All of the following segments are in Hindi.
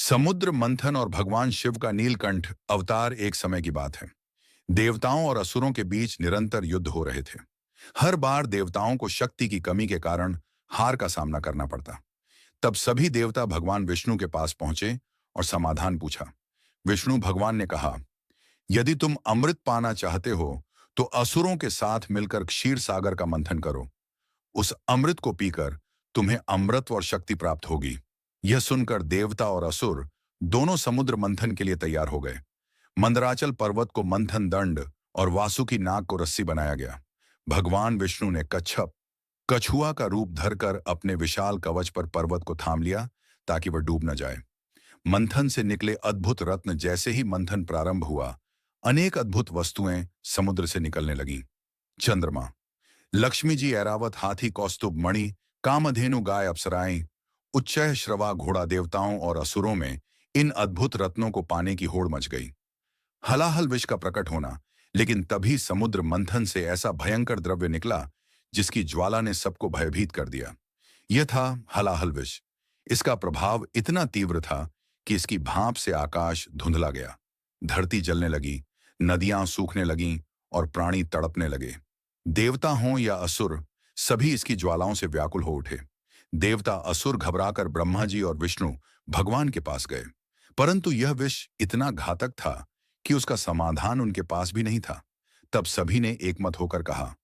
समुद्र मंथन और भगवान शिव का नीलकंठ अवतार एक समय की बात है। देवताओं और असुरों के बीच निरंतर युद्ध हो रहे थे। हर बार देवताओं को शक्ति की कमी के कारण हार का सामना करना पड़ता। तब सभी देवता भगवान विष्णु के पास पहुंचे और समाधान पूछा। विष्णु भगवान ने कहा, यदि तुम अमृत पाना चाहते हो तो असुरों के साथ मिलकर क्षीर सागर का मंथन करो। उस अमृत को पीकर तुम्हें अमृत और शक्ति प्राप्त होगी। यह सुनकर देवता और असुर दोनों समुद्र मंथन के लिए तैयार हो गए। मंदराचल पर्वत को मंथन दंड और वासुकी नाग को रस्सी बनाया गया। भगवान विष्णु ने कच्छप कछुआ का रूप धरकर अपने विशाल कवच पर पर्वत को थाम लिया ताकि वह डूब न जाए। मंथन से निकले अद्भुत रत्न जैसे ही मंथन प्रारंभ हुआ, अनेक अद्भुत वस्तुएं समुद्र से निकलने लगीं। चंद्रमा, लक्ष्मी जी ऐरावत, हाथी कौस्तुभ मणि, कामधेनु गाय अप्सराएं, उच्चय श्रवा घोड़ा, देवताओं और असुरों में इन अद्भुत रत्नों को पाने की होड़ मच गई। हलाहल विष का प्रकट होना। लेकिन तभी समुद्र मंथन से ऐसा भयंकर द्रव्य निकला जिसकी ज्वाला ने सबको भयभीत कर दिया। यह था हलाहल विष। इसका प्रभाव इतना तीव्र था कि इसकी भाप से आकाश धुंधला गया, धरती जलने लगी, नदियां सूखने लगीं और प्राणी तड़पने लगे। देवता हों या असुर, सभी इसकी ज्वालाओं से व्याकुल हो उठे। देवता असुर घबराकर ब्रह्मा जी और विष्णु भगवान के पास गए, परंतु यह विष इतना घातक था कि उसका समाधान उनके पास भी नहीं था। तब सभी ने एकमत होकर कहा,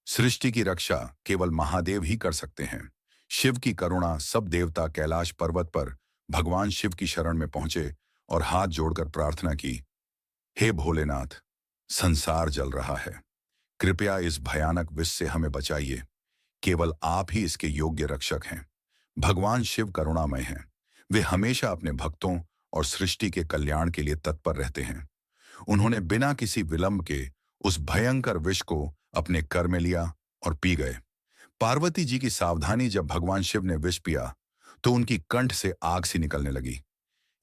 सृष्टि की रक्षा केवल महादेव ही कर सकते हैं। शिव की करुणा। सब देवता कैलाश पर्वत पर भगवान शिव की शरण में पहुंचे और हाथ जोड़कर प्रार्थना की, हे भोलेनाथ, संसार जल रहा है, कृपया इस भयानक विष से हमें बचाइए। केवल आप ही इसके योग्य रक्षक हैं। भगवान शिव करुणामय हैं। वे हमेशा अपने भक्तों और सृष्टि के कल्याण के लिए तत्पर रहते हैं। उन्होंने बिना किसी विलंब के उस भयंकर विष को अपने कर में लिया और पी गए। पार्वती जी की सावधानी। जब भगवान शिव ने विष पिया तो उनकी कंठ से आग सी निकलने लगी।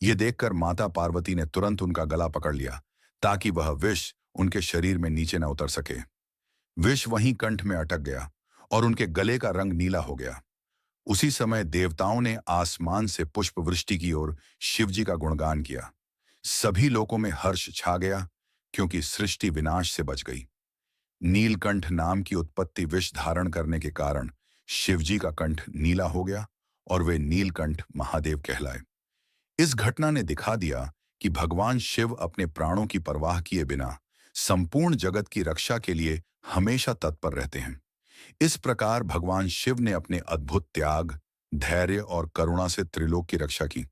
ये देखकर माता पार्वती ने तुरंत उनका गला पकड़ लिया ताकि वह विष उनके शरीर में नीचे न उतर सके। विष वहीं कंठ में अटक गया और उनके गले का रंग नीला हो गया। उसी समय देवताओं ने आसमान से पुष्प वृष्टि की और शिवजी का गुणगान किया। सभी लोगों में हर्ष छा गया क्योंकि सृष्टि विनाश से बच गई। नीलकंठ नाम की उत्पत्ति विष धारण करने के कारण शिवजी का कंठ नीला हो गया और वे नीलकंठ महादेव कहलाए। इस घटना ने दिखा दिया कि भगवान शिव अपने प्राणों की परवाह किए बिना संपूर्ण जगत की रक्षा के लिए हमेशा तत्पर रहते हैं। इस प्रकार भगवान शिव ने अपने अद्भुत त्याग, धैर्य और करुणा से त्रिलोक की रक्षा की।